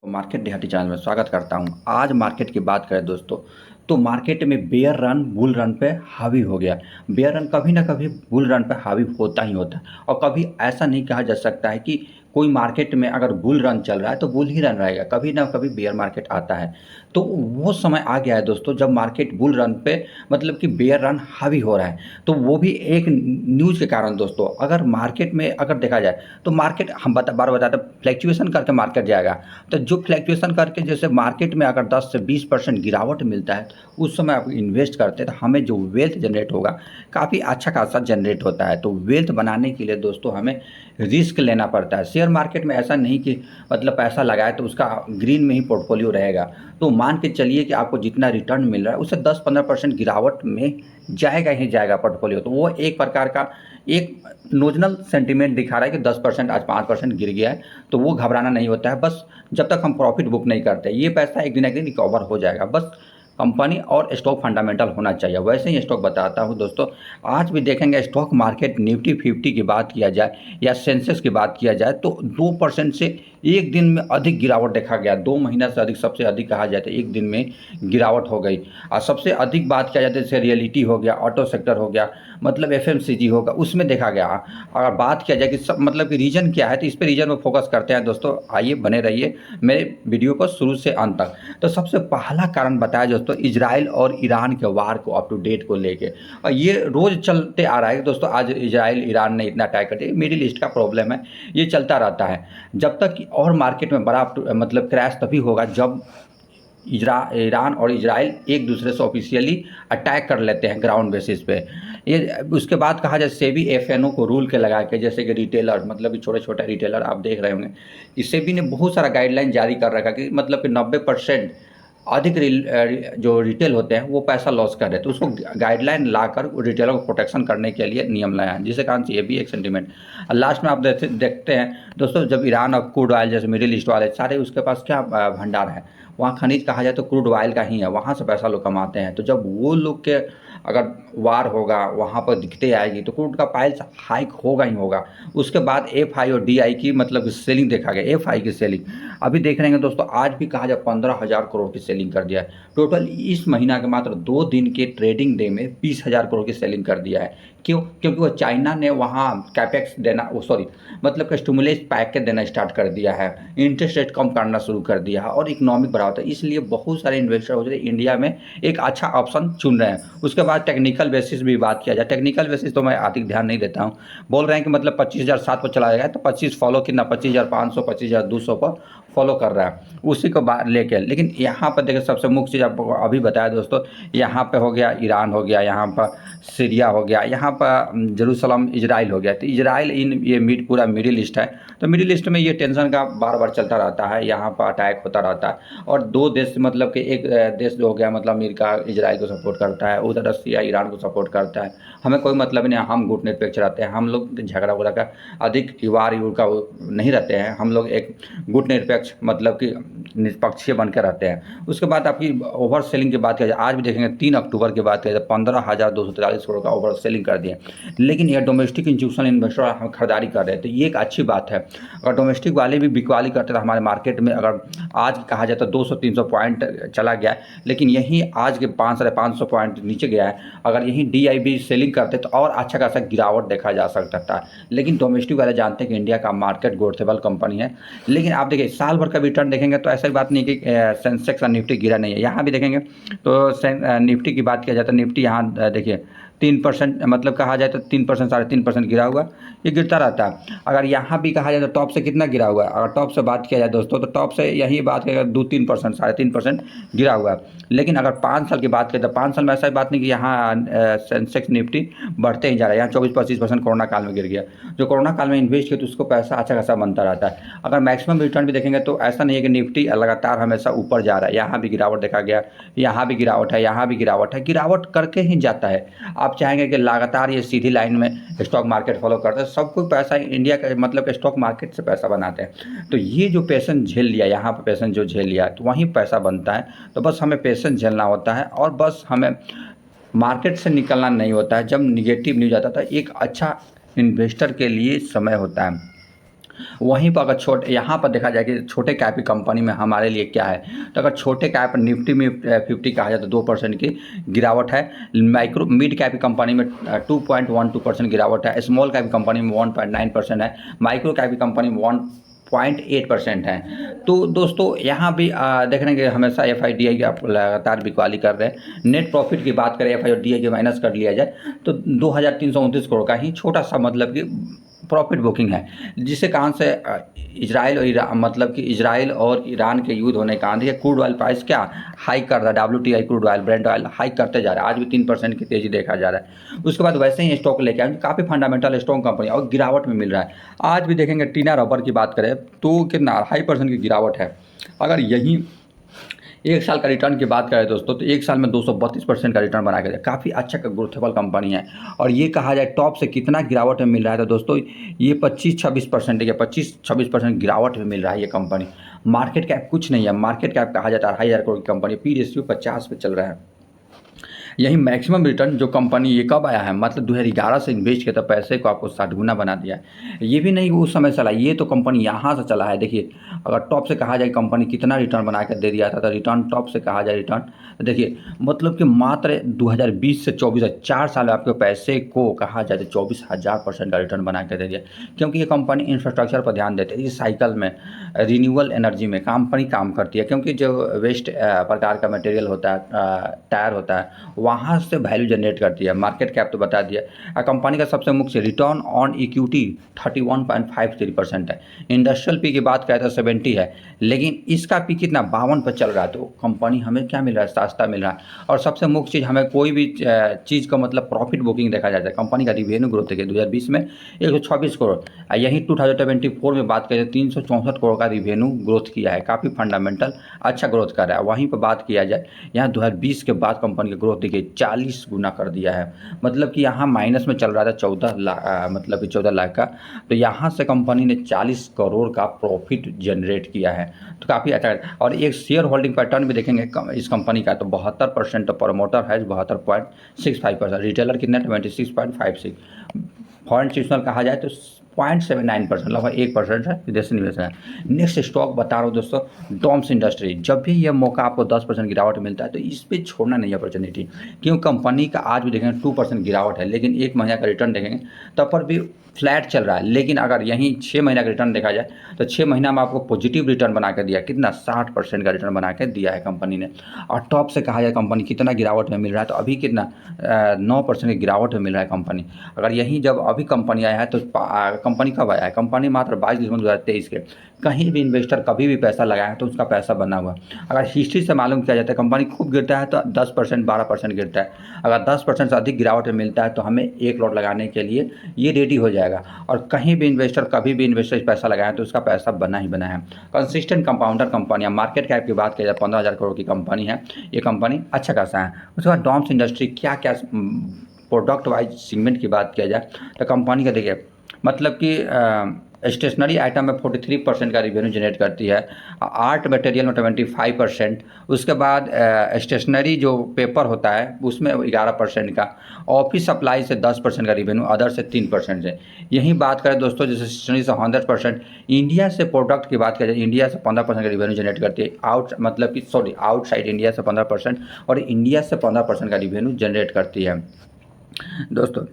Market देहाती channel में स्वागत करता हूं। आज मार्केट की बात करें दोस्तों, तो मार्केट में बेयर रन बुल रन पे हावी हो गया। बेयर रन कभी ना कभी बुल रन पे हावी होता ही होता है और कभी ऐसा नहीं कहा जा सकता है कि कोई मार्केट में अगर बुल रन चल रहा है तो बुल ही रन रहेगा, कभी ना कभी बेयर मार्केट आता है। तो वो समय आ गया है दोस्तों जब मार्केट बुल रन पे मतलब कि बेयर रन हावी हो रहा है। तो वो भी एक न्यूज़ के कारण दोस्तों, अगर मार्केट में अगर देखा जाए तो मार्केट हम बार बताते हैं फ्लैक्चुएशन करके मार्केट जाएगा। तो जो फ्लैक्चुएशन करके जैसे मार्केट में अगर 10 से 20% गिरावट मिलता है उस समय आप इन्वेस्ट करते हैं तो हमें जो वेल्थ जनरेट होगा काफ़ी अच्छा खासा जनरेट होता है। तो वेल्थ बनाने के लिए दोस्तों हमें रिस्क लेना पड़ता है। शेयर मार्केट में ऐसा नहीं कि मतलब पैसा लगाए तो उसका ग्रीन में ही पोर्टफोलियो रहेगा। तो मान के चलिए कि आपको जितना रिटर्न मिल रहा है उससे 10-15% गिरावट में जाएगा ही जाएगा पोर्टफोलियो। तो वो एक प्रकार का एक नोजनल सेंटीमेंट दिखा रहा है कि 10% आज 5% गिर गया है, तो वो घबराना नहीं होता है। बस जब तक हम प्रॉफिट बुक नहीं करते, ये पैसा एक दिन रिकवर हो जाएगा। बस कंपनी और स्टॉक फंडामेंटल होना चाहिए। वैसे ही स्टॉक बताता हूँ दोस्तों, आज भी देखेंगे स्टॉक मार्केट निफ्टी 50 की बात किया जाए या सेंसेक्स की बात किया जाए तो 2% से एक दिन में अधिक गिरावट देखा गया। 2 महीना से अधिक, सबसे अधिक कहा जाए तो एक दिन में गिरावट हो गई। और सबसे अधिक बात किया जाए जैसे रियलिटी हो गया, ऑटो सेक्टर हो गया, मतलब एफएमसीजी होगा, उसमें देखा गया। अगर बात किया जाए कि सब मतलब कि रीजन क्या है तो इस पे रीजन में फोकस करते हैं दोस्तों। आइए बने रहिए मेरे वीडियो को शुरू से अंत तक। तो सबसे पहला कारण बताया दोस्तों इजराइल और ईरान के वार को अप टू डेट को लेके, और ये रोज चलते आ रहा है दोस्तों। आज इजराइल ईरान ने इतना अटैक कर दिया, मिडिल ईस्ट का प्रॉब्लम है, ये चलता रहता है जब तक कि और मार्केट में बड़ा मतलब क्रैश तभी होगा जब ईरान और इजराइल एक दूसरे से ऑफिशियली अटैक कर लेते हैं ग्राउंड बेसिस पे। ये उसके बाद कहा जाए सेबी एफएनओ को रूल के लगा के, जैसे कि रिटेलर मतलब कि छोटे छोटे रिटेलर आप देख रहे होंगे, इस सेबी ने बहुत सारा गाइडलाइन जारी कर रखा कि मतलब कि 90% अधिक जो रिटेल होते हैं वो पैसा लॉस कर रहे हैं। तो उसको गाइडलाइन लाकर रिटेलर को प्रोटेक्शन करने के लिए नियम लाया है, जिसके कारण से ये भी एक सेंटीमेंट। लास्ट में आप देखते हैं दोस्तों, जब ईरान और क्रूड ऑयल जैसे मिडिल ईस्ट वाले सारे उसके पास क्या भंडार है, वहाँ खनिज कहा जाए तो क्रूड ऑयल का ही है, वहाँ से पैसा लोग कमाते हैं। तो जब वो लोग के अगर वार होगा वहाँ पर दिखते आएगी तो क्रूड का प्राइस हाइक होगा ही होगा। उसके बाद एफ आई और डी आई की मतलब सेलिंग देखा गया। एफ आई की सेलिंग अभी देख रहे हैं दोस्तों, आज भी कहा जाए 15,000 करोड़ की सेलिंग कर दिया है टोटल। इस महीना के मात्र 2 दिन के ट्रेडिंग डे में 20,000 करोड़ की सेलिंग कर दिया है। क्यों? क्योंकि वो चाइना ने वहाँ कैपेक्स देना, वो सॉरी मतलब कि स्टिमुलेस पैकेज देना स्टार्ट कर दिया है, इंटरेस्ट रेट कम करना शुरू कर दिया है और इकोनॉमिक बढ़ा होता है। इसलिए बहुत सारे इन्वेस्टर हो जाए इंडिया में एक अच्छा ऑप्शन चुन रहे हैं। उसके बाद टेक्निकल बेसिस भी बात किया जाए, टेक्निकल बेसिस तो मैं अधिक ध्यान नहीं देता हूँ। बोल रहे हैं कि मतलब 25,007 पर चला जाएगा तो 25 फॉलो कितना 25,500 25,200 पर फॉलो कर रहा है उसी को बात लेके। लेकिन यहाँ पर देखिए सबसे मुख्य चीज़ आपको अभी बताया दोस्तों, यहाँ पे हो गया ईरान, हो गया यहाँ पर सीरिया, हो गया यहाँ पर जेरूसलम, इजराइल हो गया। तो इजराइल इन ये पूरा मिडिल ईस्ट है, तो मिडिल ईस्ट में ये टेंशन का बार बार चलता रहता है, यहाँ पर अटैक होता रहता है। और दो देश मतलब कि एक देश जो हो गया मतलब अमेरिका इजराइल को सपोर्ट करता है, उधर रसिया ईरान को सपोर्ट करता है। हमें कोई मतलब नहीं, हम गुट निरपेक्ष रहते हैं, हम लोग झगड़ा वगड़ा का अधिक वार युद्ध का नहीं रहते हैं। हम लोग एक गुट निरपेक्ष मतलब कि निष्पक्षीय बन के रहते हैं। उसके बाद आपकी ओवर सेलिंग की बात किया जाए, आज भी देखेंगे 3 अक्टूबर की बात किया जाए 15,243 करोड़ का ओवर सेलिंग कर दिए। लेकिन यह डोमेस्टिक इंस्टीट्यूशनल इन्वेस्टर हम खरीदारी कर रहे हैं, तो ये एक अच्छी बात है। अगर डोमेस्टिक वाले भी बिकवाली करते तो हमारे मार्केट में अगर आज कहा जाए तो 200-300 पॉइंट चला गया है, लेकिन यहीं आज के 500-550 पॉइंट नीचे गया है। अगर यहीं DIB सेलिंग करते तो और अच्छा खासा गिरावट देखा जा सकता था। लेकिन डोमेस्टिक वाले जानते हैं कि इंडिया का मार्केट ग्रोथेबल कंपनी है। लेकिन आप देखिए साल भर का रिटर्न देखेंगे तो ऐसा बात नहीं कि सेंसेक्स और निफ्टी गिरा नहीं है। यहाँ भी देखेंगे तो निफ्टी की बात किया जाए तो निफ्टी यहाँ देखिए 3% मतलब कहा जाए तो 3% 3.5% गिरा हुआ, ये गिरता रहता है। अगर यहाँ भी कहा जाए तो टॉप से कितना गिरा हुआ है, अगर टॉप से बात किया जाए दोस्तों तो टॉप से यही बात करेगा 2-3% 3.5% गिरा हुआ है। लेकिन अगर 5 साल की बात करें तो 5 साल में ऐसा बात नहीं कि यहाँ सेंसेक्स निफ्टी बढ़ते ही जा रहा है। यहाँ 24-25% कोरोना काल में गिर गया। जो कोरोना काल में इन्वेस्ट किया तो उसको पैसा अच्छा खासा बनता रहता है। अगर मैक्सिमम रिटर्न भी देखेंगे तो ऐसा नहीं है कि निफ्टी लगातार हमेशा ऊपर जा रहा है। यहाँ भी गिरावट देखा गया, यहाँ भी गिरावट है, यहाँ भी गिरावट है, गिरावट करके ही जाता है। आप चाहेंगे कि लगातार ये सीधी लाइन में स्टॉक मार्केट फॉलो करते हैं, सब कोई पैसा इंडिया का मतलब स्टॉक मार्केट से पैसा बनाते हैं। तो ये जो पेशेंस झेल लिया, यहाँ पर पेशेंस जो झेल लिया तो वहीं पैसा बनता है। तो बस हमें पेशेंस झेलना होता है और बस हमें मार्केट से निकलना नहीं होता है। जब निगेटिव न्यूज आता था एक अच्छा इन्वेस्टर के लिए समय होता है। वहीं पर अगर छोटे यहाँ पर देखा जाए कि छोटे कैप की कंपनी में हमारे लिए क्या है, तो अगर छोटे कैप निफ्टी में 50 कहा जाए तो 2% की गिरावट है। माइक्रो मिड कैप की कंपनी में 2.12% गिरावट है। स्मॉल कैप की कंपनी में 1.9% है। माइक्रो कैप की कंपनी में 1.8% है। तो दोस्तों यहाँ भी देख रहे हैं कि हमेशा FIDI की आप लगातार बिकवाली कर रहे हैं। नेट प्रॉफिट की बात करें FIDI के माइनस कर लिया जाए तो 2329 करोड़ का ही छोटा सा मतलब कि प्रॉफिट बुकिंग है, जिससे कारण से इजराइल और मतलब कि इजराइल और ईरान के युद्ध होने के कारण देखिए क्रूड ऑयल प्राइस क्या हाइक कर रहा है। WTI crude oil Brent oil hike करते जा रहा है। आज भी 3% की तेजी देखा जा रहा है। उसके बाद वैसे ही स्टॉक लेके आए काफ़ी फंडामेंटल स्ट्रॉन्ग कंपनी और गिरावट में मिल रहा है। आज भी देखेंगे टीना रबर की बात करें तो कितना 2.5% की गिरावट है। अगर यही एक साल का रिटर्न की बात करें दोस्तों तो एक साल में 232% का रिटर्न बना के दिया। काफ़ी अच्छा ग्रोथेबल कंपनी है। और ये कहा जाए टॉप से कितना गिरावट में मिल रहा है तो दोस्तों ये 25-26% या 25-26% गिरावट में मिल रहा है ये कंपनी। मार्केट कैप कुछ नहीं है। मार्केट कैप कहा जाता है 2,500 करोड़ की कंपनी। P रेशियो 50 पे चल रहा है। यही मैक्सिमम रिटर्न जो कंपनी ये कब आया है, मतलब 2011 से इन्वेस्ट किया था पैसे को आपको 60 गुना बना दिया है। ये भी नहीं उस समय चला, ये तो कंपनी यहाँ से चला है। देखिए अगर टॉप से कहा जाए कंपनी कितना रिटर्न बना कर दे दिया था, तो रिटर्न टॉप से कहा जाए रिटर्न देखिए मतलब कि मात्र 2020 से 24 4 साल में आपके पैसे को कहा जाए तो 24,000% का रिटर्न बना के दे दिया। क्योंकि ये कंपनी इंफ्रास्ट्रक्चर पर ध्यान देती है। इस साइकिल में रिन्यूएबल एनर्जी में कंपनी काम करती है, क्योंकि जो वेस्ट प्रकार का मटेरियल होता है, टायर होता है, वहाँ से वैल्यू जनरेट करती है। मार्केट कैप तो बता दिया। कंपनी का सबसे मुख्य रिटर्न ऑन इक्विटी 31.53% है। इंडस्ट्रियल पी की बात करें तो 70 है, लेकिन इसका पी कितना 52 पर चल रहा है। तो कंपनी हमें क्या मिल रहा है, सस्ता मिल रहा है। और सबसे मुख्य चीज़ हमें कोई भी चीज़ का मतलब प्रॉफिट बुकिंग देखा जाता है। कंपनी का रिवेन्यू ग्रोथ देखिए 2020 में 126 करोड़, यही 2024 में बात करें 364 करोड़ का रिवेन्यू ग्रोथ किया है। काफ़ी फंडामेंटल अच्छा ग्रोथ कर रहा है। वहीं पर बात किया जाए यहाँ 2020 के बाद कंपनी का ग्रोथ देखिए 40 गुना कर दिया है। मतलब कि यहाँ माइनस में चल रहा था 14 लाख, मतलब कि 14 लाख का, तो यहाँ से कंपनी ने 40 करोड़ का प्रॉफिट जनरेट किया है। तो काफ़ी अच्छा है। और एक शेयर होल्डिंग पैटर्न भी देखेंगे इस कंपनी का तो 72% प्रमोटर है, 72.65%, रिटेलर कितने 26.56, फॉरेन इंस्टीट्यूशनल कहा जाए तो 0.79%, लगभग 1% है विदेशी निवेश है। नेक्स्ट स्टॉक बता रहा हूँ दोस्तों, डॉम्स इंडस्ट्री। जब भी यह मौका आपको 10% गिरावट मिलता है तो इस पर छोड़ना नहीं अपॉर्चुनिटी, क्योंकि कंपनी का आज भी देखेंगे 2% गिरावट है, लेकिन एक महीना का रिटर्न देखेंगे तब पर भी फ्लैट चल रहा है। लेकिन अगर यहीं 6 महीना का रिटर्न देखा जाए तो 6 महीना में आपको पॉजिटिव रिटर्न बना के दिया, कितना 60% का रिटर्न बना के दिया है कंपनी ने। और टॉप से कहा जाए कंपनी कितना गिरावट में मिल रहा है तो अभी कितना 9% की गिरावट में मिल रहा है कंपनी। अगर यहीं जब अभी कंपनी आया है तो कंपनी कब आया है, कंपनी मात्र 22 दिसंबर 2023 के। कहीं भी इन्वेस्टर कभी भी पैसा लगाया है तो उसका पैसा बना हुआ। अगर हिस्ट्री से मालूम किया जाता है कंपनी खूब गिरता है तो 10% 12% गिरता है। अगर 10% से अधिक गिरावट में मिलता है तो हमें 1 लॉट लगाने के लिए ये रेडी हो जाएगा। और कहीं भी इन्वेस्टर कभी भी इन्वेस्टर पैसा लगाया तो उसका पैसा बना ही बना है। कंसिस्टेंट कंपाउंडर कंपनियाँ, मार्केट कैप की बात की जाए 15,000 करोड़ की कंपनी है। ये कंपनी अच्छा खासा है। उसके बाद डॉम्स इंडस्ट्री क्या क्या प्रोडक्ट वाइज सीगमेंट की बात किया जाए तो कंपनी का देखिए मतलब कि स्टेशनरी आइटम में 43% का रिवेन्यू जनरेट करती है। आर्ट मटेरियल में 25%, उसके बाद स्टेशनरी जो पेपर होता है उसमें 11% का, ऑफिस सप्लाई से 10% का रिवेन्यू, अदर से 3% से। यहीं बात करें दोस्तों जैसे स्टेशनरी से 100%, इंडिया से प्रोडक्ट की बात करें इंडिया से 15% का रिवेन्यू जनरेट करती है। आउटसाइड इंडिया से 15% और इंडिया से 15% का रिवेन्यू जनरेट करती है। दोस्तों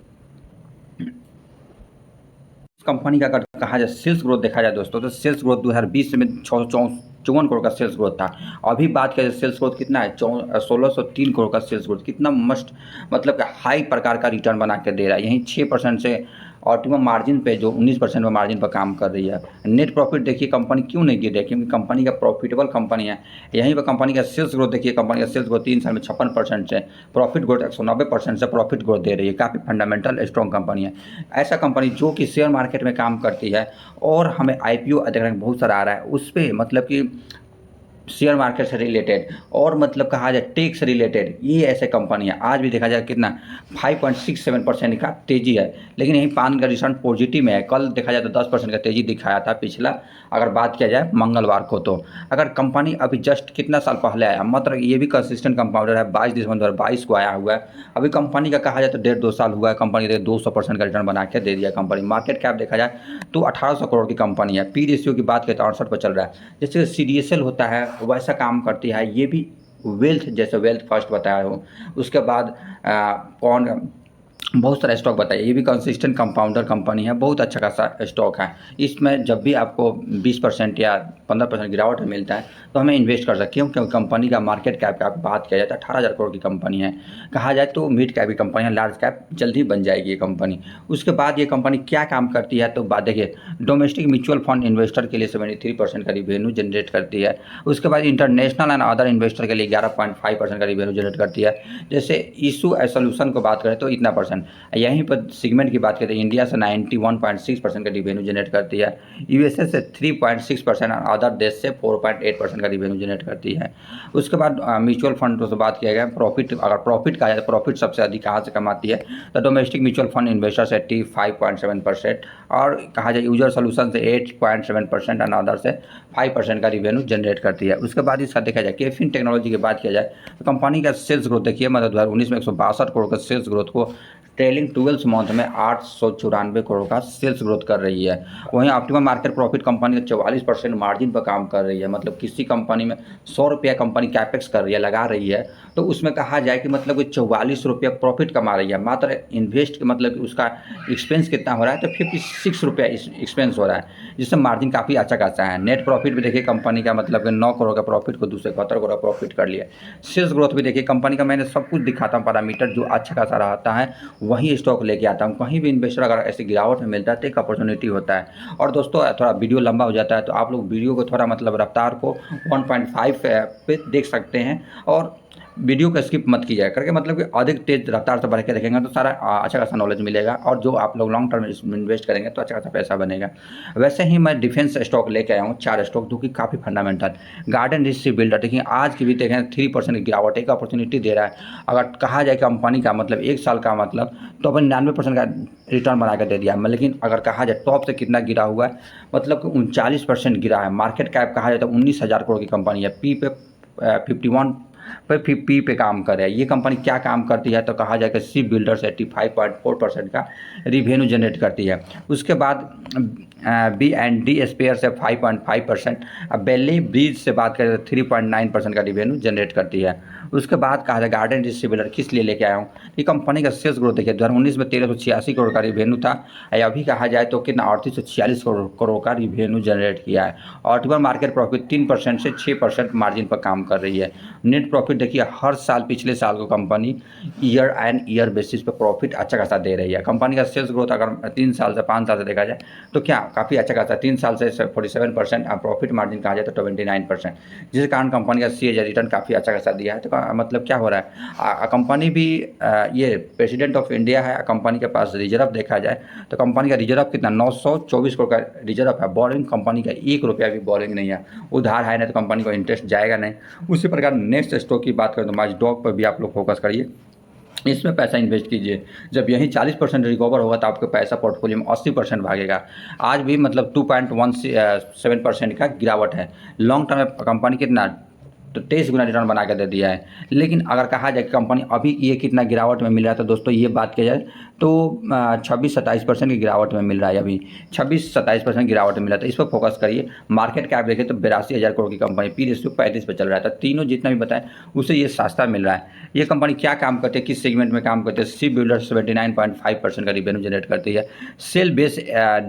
कंपनी का अगर कहा जाए सेल्स ग्रोथ देखा जाए दोस्तों तो सेल्स ग्रोथ 2020 में 654 करोड़ का सेल्स ग्रोथ था। अभी बात करें सेल्स ग्रोथ कितना है 1603 करोड़ का सेल्स ग्रोथ, कितना मस्ट मतलब कि हाई प्रकार का रिटर्न बना के दे रहा है। यहीं 6% से ऑप्टिमम मार्जिन पे जो 19% में मार्जिन पर काम कर रही है। नेट प्रॉफिट देखिए कंपनी क्यों नहीं गिर रही है, क्योंकि कंपनी का प्रॉफिटेबल कंपनी है। यहीं पर कंपनी का सेल्स ग्रोथ देखिए, कंपनी का सेल्स ग्रोथ 3 साल में 56% से, प्रॉफिट ग्रोथ 190% से प्रॉफिट ग्रोथ दे रही है। काफ़ी फंडामेंटल स्ट्रॉन्ग कंपनी है। ऐसा कंपनी जो कि शेयर मार्केट में काम करती है और हमें IPO देखने बहुत सारा आ रहा है उस पर मतलब कि शेयर मार्केट से रिलेटेड और मतलब कहा जाए टेक से रिलेटेड, ये ऐसे कंपनी है। आज भी देखा जाए कितना 5.67% का तेजी है, लेकिन यही पान का रिटर्न पॉजिटिव में है। कल देखा जाए तो 10% का तेजी दिखाया था पिछला, अगर बात किया जाए मंगलवार को। तो अगर कंपनी अभी जस्ट कितना साल पहले आया, मतलब ये भी कंसिस्टेंट कंपाउंडर है, 22 दिसंबर 2022 को आया हुआ है। अभी कंपनी का कहा जाए तो 1.5-2 साल हुआ है, कंपनी ने 200% का रिटर्न बना के दे दिया। कंपनी मार्केट कैप देखा जाए तो 1800 करोड़ की कंपनी है। पी रेशियो की बात करें तो 68 पर चल रहा है। जैसे CDSL होता है वैसा काम करती है ये भी। वेल्थ, जैसे वेल्थ फर्स्ट बताया हूँ, उसके बाद कौन बहुत सारा स्टॉक बताइए। ये भी कंसिस्टेंट कंपाउंडर कंपनी है, बहुत अच्छा खासा स्टॉक है। इसमें जब भी आपको 20% या 15% गिरावट मिलता है तो हमें इन्वेस्ट कर सकते हैं, क्योंकि कंपनी का मार्केट कैप का बात किया जाए तो 18,000 करोड़ की कंपनी है। कहा जाए तो मिड कैप की कंपनी है, लार्ज कैप जल्दी बन जाएगी ये कंपनी। उसके बाद ये कंपनी क्या काम करती है तो बात देखिए, डोमेस्टिक म्यूचुअल फंड इन्वेस्टर के लिए 73% का रिवेन्यू जनरेट करती है। उसके बाद इंटरनेशनल एंड अदर इन्वेस्टर के लिए 11.5% का रिवेन्यू जनरेट करती है। जैसे इशू सोल्यूशन को बात करें तो इतना परसेंट। यहीं पर सेगमेंट की बात करें तो इंडिया से 91.6% का रिवेन्यू जनरेट करती है, यूएसए से 3.6% और अदर देश से 4.8% का रिवेन्यू जनरेट करती है। उसके बाद म्यूचुअल फंड से बात किया गया, प्रॉफिट, अगर प्रॉफिट कहा जाए तो प्रॉफिट सबसे अधिक कहाँ से कमाती है तो डोमेस्टिक म्यूचुअल फंड इन्वेस्टर्स 85.7% और कहा जाए यूजर सोल्यूशन से 8.7% और अदर से 5% का रिवेन्यू जनरेट करती है। उसके बाद इसका देखा जाए केफिन टेक्नोलॉजी की बात किया जाए तो कंपनी का सेल्स ग्रोथ देखिए, मतलब 2019 में 162 करोड़ का सेल्स ग्रोथ को ट्रेलिंग 12 मंथ में 894 करोड़ का सेल्स ग्रोथ कर रही है। वहीं ऑप्टिमम मार्केट प्रॉफिट कंपनी का 44% मार्जिन पर काम कर रही है। मतलब किसी कंपनी में 100 रुपया कंपनी कैपेक्स कर रही है, लगा रही है, तो उसमें कहा जाए कि मतलब कि 44 रुपया प्रॉफिट कमा रही है। मात्र इन्वेस्ट मतलब कि उसका एक्सपेंस कितना हो रहा है तो 56 रुपया एक्सपेंस हो रहा है, जिससे मार्जिन काफ़ी अच्छा खासा है। नेट प्रॉफिट भी देखिए कंपनी का मतलब कि 9 करोड़ का प्रॉफिट को 271 करोड़ प्रॉफिट कर लिया। सेल्स ग्रोथ भी देखिए कंपनी का, मैंने सब कुछ दिखाता हूँ पैरामीटर, जो अच्छा खासा रहता है वही स्टॉक लेके आता हूँ। कहीं भी इन्वेस्टर अगर ऐसी गिरावट में मिलता है तो एक अपॉर्चुनिटी होता है। और दोस्तों थोड़ा वीडियो लंबा हो जाता है तो आप लोग वीडियो को थोड़ा मतलब रफ्तार को 1.5 पे देख सकते हैं, और वीडियो को स्किप मत कीजिए करके, मतलब कि अधिक तेज रफ्तार से बढ़ के देखेंगे तो सारा अच्छा खासा नॉलेज मिलेगा, और जो आप लोग लॉन्ग टर्म इन्वेस्ट करेंगे तो अच्छा खासा पैसा बनेगा। वैसे ही मैं डिफेंस स्टॉक लेके आया हूँ 4 स्टॉक जो कि काफ़ी फंडामेंटल। गार्डन रिच बिल्डर देखिए आज की भी देखें 3% की गिरावट, एक अपॉर्चुनिटी दे रहा है। अगर कहा जाए कंपनी का मतलब 1 साल का मतलब तो अपन 99% का रिटर्न बना कर दे दिया। लेकिन अगर कहा जाए टॉप से कितना गिरा हुआ है, मतलब कि 39% गिरा है। मार्केट कैप कहा जाए तो 19,000 करोड़ की कंपनी है, पी पे 51 पी पे काम कर रहा है। ये कंपनी क्या काम करती है तो कहा जाए कि शिप बिल्डर्स 85.4% का रिवेन्यू जनरेट करती है। उसके बाद B&D स्पेयर से 5.5%, बेली ब्रिज से बात करें तो 3.9% का रिवेन्यू जनरेट करती है। उसके बाद कहा जाए गार्डन रिच बिल्डर किस लिए लेके आया हूँ, ये कंपनी का सेल्स ग्रोथ देखिए 2019 में 1386 करोड़ का रिवेन्यू था, अभी कहा जाए तो कितना 3846 करोड़ का रिवेन्यू जनरेट किया है। ऑप्टिमम मार्केट प्रॉफिट 3% से 6% मार्जिन पर काम कर रही है। नेट प्रॉफिट देखिए हर साल पिछले साल को company year and year basis पे प्रॉफिट अच्छा खासा दे रही है। कंपनी का सेल्स ग्रोथ अगर 3 साल से 5 साल से देखा जाए तो क्या काफ़ी अच्छा खासा, 3 साल से 47% और प्रॉफिट मार्जिन कहा जाए तो 29%, जिस कारण कंपनी का CAGR रिटर्न काफ़ी अच्छा खासा दिया है। तो मतलब क्या हो रहा है, कंपनी भी ये प्रेसिडेंट ऑफ इंडिया है। कंपनी के पास रिजर्व देखा जाए तो कंपनी का रिजर्व कितना 924 करोड़ का रिजर्व है। बोरिंग कंपनी का 1 रुपया भी बोरिंग नहीं है, उधार है नहीं तो कंपनी को इंटरेस्ट जाएगा नहीं। उसी प्रकार नेक्स्ट स्टॉक की बात करें तो मैचडॉग पर भी आप लोग फोकस करिए, इसमें पैसा इन्वेस्ट कीजिए। जब यही 40% रिकवर होगा तो आपका पैसा पोर्टफोलियो में 80% भागेगा। आज भी मतलब 2.17% का गिरावट है। लॉन्ग टर्म में कंपनी कितना तो 23 गुना रिटर्न बना के दे दिया है। लेकिन अगर कहा जाए कि कंपनी अभी ये कितना गिरावट में मिल रहा है तो दोस्तों ये बात की जाए तो 26-27% की गिरावट में मिल रहा है। अभी 26-27% गिरावट में मिला, तो इस पर फोकस करिए। मार्केट कैप देखिए तो 82,000 करोड़ की कंपनी, पी रेशियो 35 पे चल रहा था। तीनों जितना भी बताएं उससे ये सस्ता मिल रहा है। ये कंपनी क्या काम करती है, किस सेगमेंट में काम करती है, शिप बिल्डर 79.5% का रिवेन्यू जनरेट करती है। सेल बेस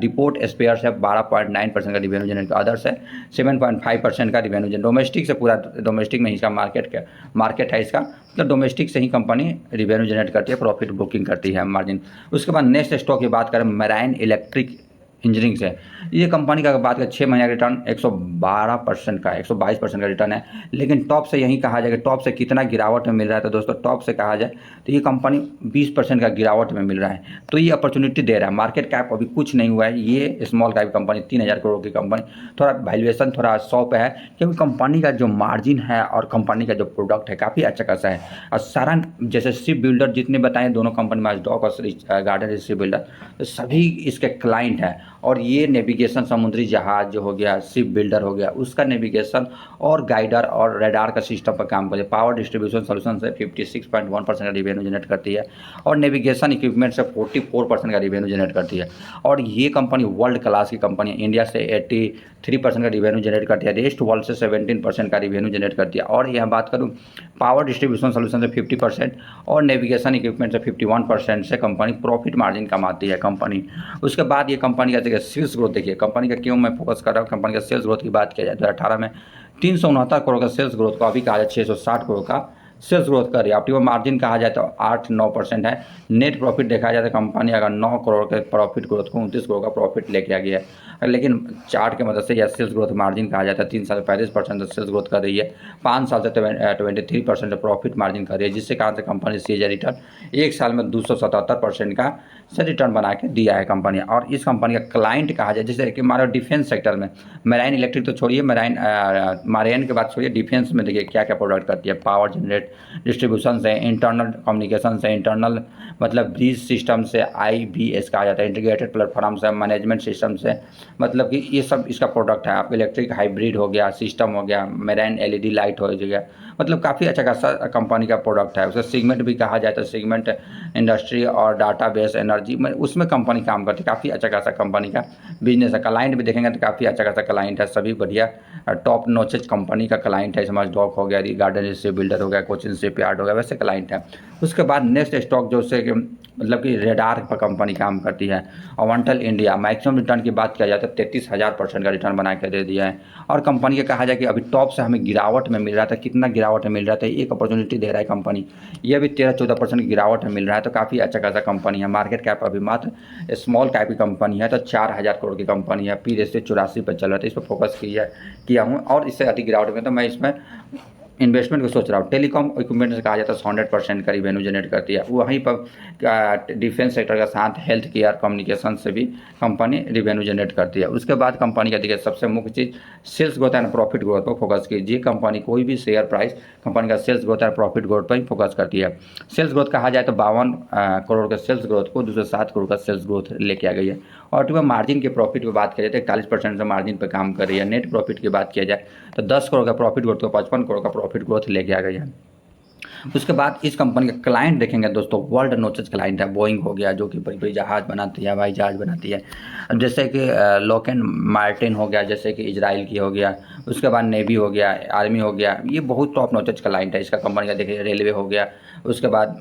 डिपोर्ट स्पेयर से 12.9% का रिवेन्यू जनरेट, अदर्स है 7.5% का रिवेन्यू जनरेट। डोमेस्टिक से पूरा डोमेस्टिक में ही इसका मार्केट है इसका, मतलब डोमेस्टिक से ही कंपनी रिवेन्यू जनरेट करती है, प्रॉफिट बुकिंग करती है, मार्जिन। उसके बाद नेक्स्ट स्टॉक की बात करें, मराइन इलेक्ट्रिक इंजीनियरिंग से। ये कंपनी का अगर बात करें 6 महीने का रिटर्न 112% का 122% का रिटर्न है। लेकिन टॉप से यही कहा जाए कि टॉप से कितना गिरावट में मिल रहा है, तो दोस्तों टॉप से कहा जाए तो ये कंपनी 20% का गिरावट में मिल रहा है। तो ये अपॉर्चुनिटी दे रहा है। मार्केट कैप अभी कुछ नहीं हुआ है, ये स्मॉल कैप कंपनी 3000 करोड़ की कंपनी, थोड़ा वैल्यूएशन थोड़ा 100 पे है, क्योंकि कंपनी का जो मार्जिन है और कंपनी का जो प्रोडक्ट है काफ़ी अच्छा खासा है। और सारा जैसे शिप बिल्डर जितने बताए दोनों कंपनी मैजडॉक और गार्डन शिप बिल्डर, तो सभी इसके क्लाइंट हैं। और ये नेविगेशन समुद्री जहाज जो हो गया, शिप बिल्डर हो गया, उसका नेविगेशन और गाइडर और रेडार का सिस्टम पर काम करती है। पावर डिस्ट्रीब्यूशन सोल्यूशन से 56.1% का रिवेन्यू जनरेट करती है और नेविगेशन इक्विपमेंट से 44% का रिवेन्यू जनरेट करती है। और ये कंपनी वर्ल्ड क्लास की कंपनी है। इंडिया से 83% का रिवेन्यू जनरेट करती है, रेस्ट वर्ल्ड से 17% का रिवेन्यू जनरेट करती है। और यह बात करूँ पावर डिस्ट्रीब्यूशन सोल्यूशन से 50% और नेविगेशन इक्विपमेंट से 51% से कंपनी प्रॉफिट मार्जिन कमाती है कंपनी। उसके बाद ये कंपनी का देखिए सेल्स ग्रोथ, देखिए कंपनी का क्यों मैं फोकस कर रहा हूँ, कंपनी का सेल्स ग्रोथ की बात किया जाए तो 2018 में 369 करोड़ का सेल्स ग्रोथ को अभी कहा जाए 660 करोड़ का सेल्स ग्रोथ कर रही है। ऑप्टिमम मार्जिन कहा जाए तो 8-9% है। नेट प्रॉफिट देखा जाए तो कंपनी अगर 9 करोड़ के प्रॉफिट ग्रोथ को 29 करोड़ का प्रॉफिट लेके आ गया है। लेकिन चार्ट की मदद से यह सेल्स ग्रोथ मार्जिन कहा जाता है 3 साल 35% सेल्स ग्रोथ कर रही है, 5 साल से 23% प्रॉफिट मार्जिन कर रही है, जिससे कारण से कंपनी सीएजी रिटर्न 1 साल में 277% का से रिटर्न बना के दिया है कंपनी। और इस कंपनी का क्लाइंट कहा जाए जैसे कि हमारा डिफेंस सेक्टर में, मैराइन इलेक्ट्रिक तो छोड़िए, मैराइन के बाद छोड़िए, डिफेंस में देखिए क्या क्या प्रोडक्ट करती है। पावर जनरेट डिस्ट्रीब्यूशन से, इंटरनल कम्युनिकेशन से, इंटरनल मतलब ब्रिज सिस्टम से, IBS कहा जाता है, इंटीग्रेटेड प्लेटफॉर्म से, मैनेजमेंट सिस्टम से, मतलब कि ये सब इसका प्रोडक्ट है। आपका इलेक्ट्रिक हाइब्रिड हो गया, सिस्टम हो गया, मेराइन LED लाइट हो गया, मतलब काफ़ी अच्छा खासा कंपनी का प्रोडक्ट है। उसका सेगमेंट भी कहा जाए तो सेगमेंट इंडस्ट्री और डाटा बेस एनर्जी में उसमें कंपनी काम करती है। काफ़ी अच्छा खासा कंपनी का बिजनेस है। क्लाइंट भी देखेंगे तो काफ़ी अच्छा खासा क्लाइंट है, सभी बढ़िया टॉप नॉचेज कंपनी का क्लाइंट है। समझ डॉक हो गया, गार्डन शिप बिल्डर हो गया, कोचिन शिप यार्ड हो गया, वैसे क्लाइंट है। उसके बाद नेक्स्ट स्टॉक जो से मतलब कि रेडार पर कंपनी काम करती है। अवंटल इंडिया, मैक्सिमम रिटर्न की बात किया जाए तो 33,000% का रिटर्न बना के दे दिया है। और कंपनी का कहा जाए कि अभी टॉप से हमें गिरावट में मिल रहा था, कितना गिरावट में मिल रहा था, एक अपॉर्चुनिटी दे रहा है कंपनी, ये भी 13-14% की गिरावट में मिल रहा है। तो काफ़ी अच्छा खासा कंपनी है। मार्केट कैप अभी मात्र स्मॉल कैप की कंपनी है, तो 4,000 करोड़ की कंपनी है। पी रेशियो 84 पर चल रहा था, इस पर फोकस किया हूँ। और इससे अधिक गिरावट में तो मैं इसमें इन्वेस्टमेंट को सोच रहा हूँ। टेलीकॉम इक्विपमेंट से कहा जाता है 100% का रिवेन्यू जनरेट करती है। वहीं पर डिफेंस सेक्टर के साथ हेल्थ केयर कम्युनिकेशन से भी कंपनी रिवेन्यू जनरेट करती है। उसके बाद कंपनी का देखिए सबसे मुख्य चीज़ sales growth and profit growth पर फोकस कीजिए। कंपनी कोई भी शेयर प्राइस कंपनी का sales growth and profit growth पर ही फोकस करती है। सेल्स ग्रोथ कहा जाए तो 52 करोड़ के सेल्स ग्रोथ को 207 करोड़ का सेल्स ग्रोथ लेके आ गई है। और मार्जिन के प्रॉफिट की बात किया जाए तो 41% से मार्जिन पर काम कर रही है। नेट प्रॉफिट की बात किया जाए तो 10 करोड़ का प्रॉफिट ग्रोथ को 55 करोड़ का प्रॉफिट ग्रोथ लेके आ गई है। उसके बाद इस कंपनी का क्लाइंट देखेंगे दोस्तों, वर्ल्ड नोचेज क्लाइंट है। बोइंग हो गया जो कि बड़ी बड़ी जहाज़ बनाती है, हवाई जहाज़ बनाती है, जैसे कि लॉकहीड मार्टिन हो गया, जैसे कि इजराइल की हो गया। उसके बाद नेवी हो गया, आर्मी हो गया, ये बहुत टॉप नोचेज क्लाइंट है इसका कंपनी का। देखिए रेलवे हो गया, उसके बाद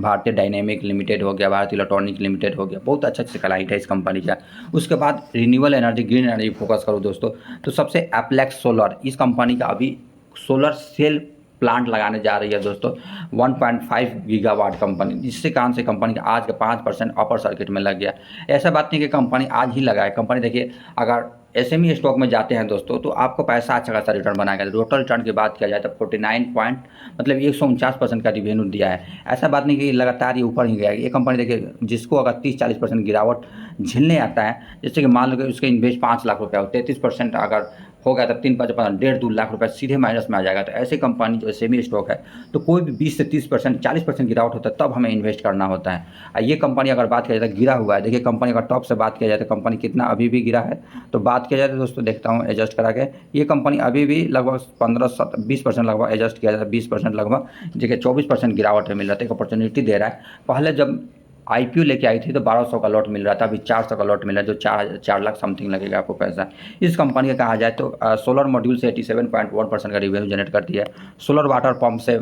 भारतीय डायनेमिक लिमिटेड हो गया, भारतीय इलेक्ट्रॉनिक लिमिटेड हो गया, बहुत अच्छा अच्छा क्लाइंट है इस कंपनी का। उसके बाद renewable energy, green energy focus करो दोस्तों, तो सबसे एप्लेक्स सोलर, इस कंपनी का अभी सोलर सेल प्लांट लगाने जा रही है दोस्तों, 1.5 गीगावाट कंपनी, जिससे कारण से कंपनी का आज का 5% अपर सर्किट में लग गया। ऐसा बात नहीं कि कंपनी आज ही लगाए। कंपनी देखिए अगर SME स्टॉक में जाते हैं दोस्तों तो आपको पैसा अच्छा खासा रिटर्न बनाएगा। टोटल रिटर्न की बात किया जाए तो 49 पॉइंट मतलब 149% का रिवेन्यू दिया है। ऐसा बात नहीं कि लगातार ये ऊपर ही गया। ये कंपनी देखिए जिसको अगर 30-40% गिरावट झेलने आता है, जैसे कि मान लो कि उसके इन्वेस्ट 5 लाख रुपया हो, 33% अगर हो गया तो 3-5 1.5-2 लाख रुपये सीधे माइनस में आ जाएगा। तो ऐसे कंपनी जो SME स्टॉक है तो कोई भी 20 से 30% 40% गिरावट होता है तब हमें इन्वेस्ट करना होता है। ये कंपनी अगर बात किया जाए तो गिरा हुआ है। देखिए कंपनी का टॉप से बात किया जाए तो कंपनी कितना अभी भी गिरा है, तो बात किया जाए तो दोस्तों देखता हूँ एडजस्ट करा के, ये कंपनी अभी भी लगभग 15-20% लगभग एडजस्ट किया जाए 20% लगभग, देखिए 24% गिरावट में मिल रहा था। एक अपॉर्चुनिटी दे रहा है। पहले जब IPO लेके आई थी तो 1200 का लॉट मिल रहा था, अभी 400 का लॉट मिल रहा है, जो 4 लाख समथिंग लगेगा आपको पैसा। इस कंपनी का कहा जाए तो सोलर मॉड्यूल से 87.1% का रिवेन्यू जनरेट करती है। सोलर वाटर पंप से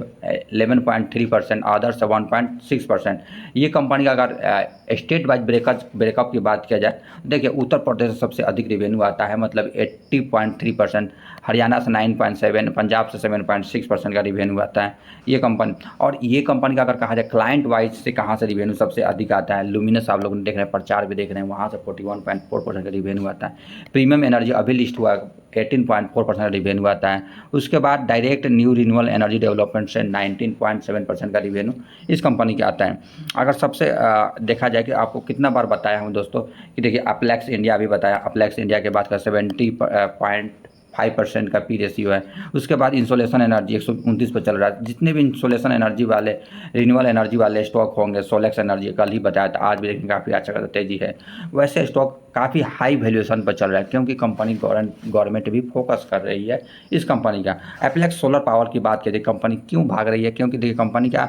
11.3%, अदर से 1.6%। ये कंपनी का अगर स्टेट वाइज ब्रेकअप की बात किया जाए, देखिए उत्तर प्रदेश से सबसे अधिक रिवेन्यू आता है, मतलब 80.3%, हरियाणा से 9.7%, पंजाब से 7.6% का रिवेन्यू आता है ये कंपनी। और ये कंपनी का अगर कहा जाए क्लाइंट वाइज से कहाँ से रिवेन्यू सबसे अधिक आता है। लुमिनस आप लोग देख रहे हैं, प्रचार भी देख रहे हैं, वहाँ से 41.4% का रिवेन्यू आता है। प्रीमियम एनर्जी अभी लिस्ट हुआ 18.4% का रिवेन्यू आता है। उसके बाद direct new renewable energy development से 19.7% का रिवेन्यू इस कंपनी का आता है। अगर सबसे देखा जाए कि आपको कितना बार बताया हूँ दोस्तों कि देखिए अपलेक्स इंडिया भी बताया, अपलेक्स इंडिया के बाद का 70.5% का पी रेशियो है। उसके बाद इंसोलेशन एनर्जी 129 पर चल रहा है। जितने भी इंसोलेशन एनर्जी वाले रिन्यूएबल एनर्जी वाले स्टॉक होंगे, सोलेक्स एनर्जी कल ही बताया था, आज भी लेकिन काफ़ी अच्छा खासा तेजी है। वैसे स्टॉक काफ़ी हाई वैल्यूएशन पर चल रहा है क्योंकि कंपनी गवर्नमेंट भी फोकस कर रही है इस कंपनी का। एप्लेक्स सोलर पावर की बात करें, कंपनी क्यों भाग रही है, क्योंकि देखिए कंपनी का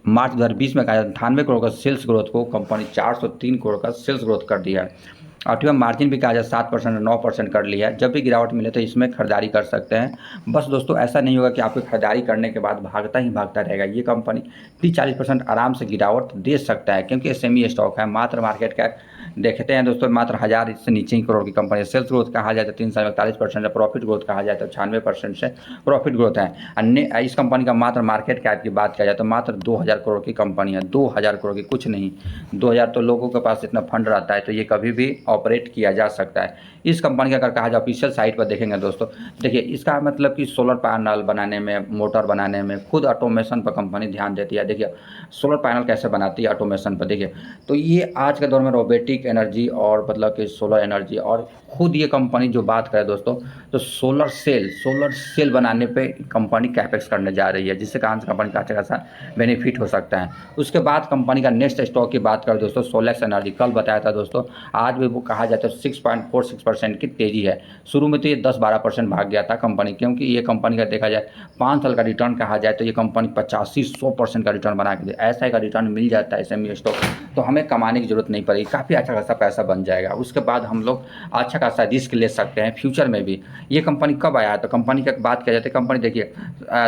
मार्च 2020 में कहा 98 करोड़ का सेल्स ग्रोथ को कंपनी 403 करोड़ का सेल्स ग्रोथ कर दिया है। ऑप्टिमम मार्जिन भी कहा जाए 7% 9% कर लिया है। जब भी गिरावट मिले तो इसमें खरीदारी कर सकते हैं। बस दोस्तों ऐसा नहीं होगा कि आपको खरीदारी करने के बाद भागता ही भागता रहेगा। ये कंपनी 30-40% आराम से गिरावट दे सकता है क्योंकि एसएमई स्टॉक है। मात्र मार्केट कैप देखते हैं दोस्तों, मात्र 1000 से नीचे ही करोड़ की कंपनी है। सेल्स ग्रोथ कहा जाए तो 3 साल में 41% है। प्रॉफिट ग्रोथ कहा जाए तो 96% से प्रॉफिट ग्रोथ है। अन्य इस कंपनी का मात्र मार्केट कैप की बात किया जाए तो मात्र 2000 करोड़ की कंपनी है। 2000 करोड़ की, कुछ नहीं, 2000 तो लोगों के पास इतना फंड रहता है तो ये कभी भी ऑपरेट किया जा सकता है। इस कंपनी का अगर कहा जाए ऑफिशियल साइट पर देखेंगे दोस्तों, देखिए इसका मतलब कि सोलर पैनल बनाने में, मोटर बनाने में, खुद ऑटोमेशन पर कंपनी ध्यान देती है। देखिए सोलर पैनल कैसे बनाती है ऑटोमेशन पर, देखिए तो ये आज के दौर में रोबोटिक एनर्जी और मतलब कि सोलर एनर्जी, और खुद ये कंपनी जो बात करे दोस्तों तो सोलर सेल बनाने पे कंपनी कैपेक्स करने जा रही है, जिससे कारण से कंपनी का अच्छा खासा बेनिफिट हो सकता है। उसके बाद कंपनी का नेक्स्ट स्टॉक की बात करें दोस्तों, सोलेक्स एनर्जी कल बताया था दोस्तों, आज भी वो कहा जाए तो 6.46% की तेजी है। शुरू में तो ये 10-12% भाग गया था कंपनी, क्योंकि ये कंपनी का देखा जाए 5 साल का रिटर्न कहा जाए तो ये कंपनी 85-100% का रिटर्न बना के दे, ऐसा का रिटर्न मिल जाता है एसएमई स्टॉक, तो हमें कमाने की जरूरत नहीं पड़ेगी, काफ़ी अच्छा खासा पैसा बन जाएगा। उसके बाद हम लोग अच्छा खासा रिस्क ले सकते हैं फ्यूचर में भी। ये कंपनी कब आया है तो कंपनी की बात किया जाए तो कंपनी देखिए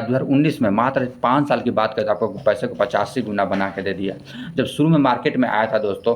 2019 में मात्र 5 साल की बात करें तो आपको पैसे को 85 गुना बना के दे दिया। जब शुरू में मार्केट में आया था दोस्तों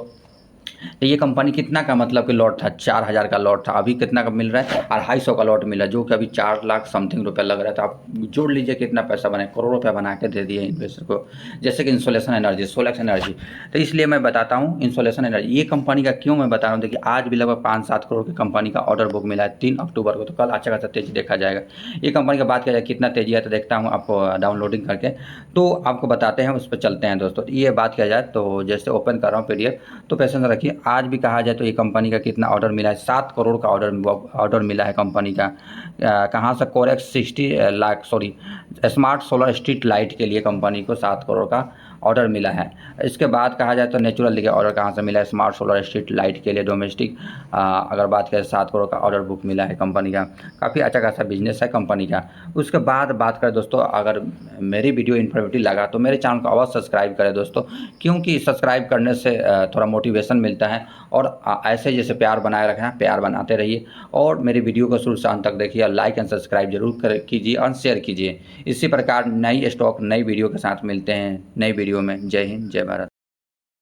तो ये कंपनी कितना का मतलब कि लॉट था, 4000 का लॉट था, अभी कितना का मिल रहा है, 250 का लॉट मिला, जो कि अभी 4 लाख समथिंग रुपये लग रहा है। तो आप जोड़ लीजिए कितना पैसा बने, करोड़ रुपये बना के दे दिए इन्वेस्टर को। जैसे कि इंसोलेशन एनर्जी, सोलेक्स एनर्जी, तो इसलिए मैं बताता हूँ इंसोलेशन एनर्जी ये कंपनी का क्यों मैं बता रहा हूँ। देखिए आज भी लगभग 5-7 करोड़ की कंपनी का ऑर्डर बुक मिला है 3 अक्टूबर को, तो कल अच्छा खासा तेजी देखा जाएगा। ये कंपनी की बात किया जाए कितना तेजी है तो देखता हूँ आपको डाउनलोडिंग करके, तो आपको बताते हैं, उस पर चलते हैं दोस्तों। ये बात किया जाए तो जैसे ओपन कर रहा हूँ PDF, तो पेशेंस रखिए। आज भी कहा जाए तो ये कंपनी का कितना ऑर्डर मिला है, 7 करोड़ का ऑर्डर मिला है कंपनी का। कहाँ से, Corex 60 lakh sorry smart solar street light के लिए कंपनी को 7 करोड़ का ऑर्डर मिला है। इसके बाद कहा जाए तो नेचुरल देखिए ऑर्डर कहाँ से मिला है, स्मार्ट सोलर स्ट्रीट लाइट के लिए डोमेस्टिक, अगर बात करें 7 करोड़ का ऑर्डर बुक मिला है कंपनी का। काफ़ी अच्छा खासा बिजनेस है कंपनी का। उसके बाद बात करें दोस्तों, अगर मेरी वीडियो इन्फॉर्मेटिव लगा तो मेरे चैनल को अवश्य सब्सक्राइब करें दोस्तों, क्योंकि सब्सक्राइब करने से थोड़ा मोटिवेशन मिलता है। और ऐसे जैसे प्यार बनाए रखना, प्यार बनाते रहिए और मेरी वीडियो को शुरू से अंत तक देखिए, लाइक एंड सब्सक्राइब जरूर कीजिए और शेयर कीजिए। इसी प्रकार नई स्टॉक नई वीडियो के साथ मिलते हैं नई वीडियो में। जय हिंद, जय भारत।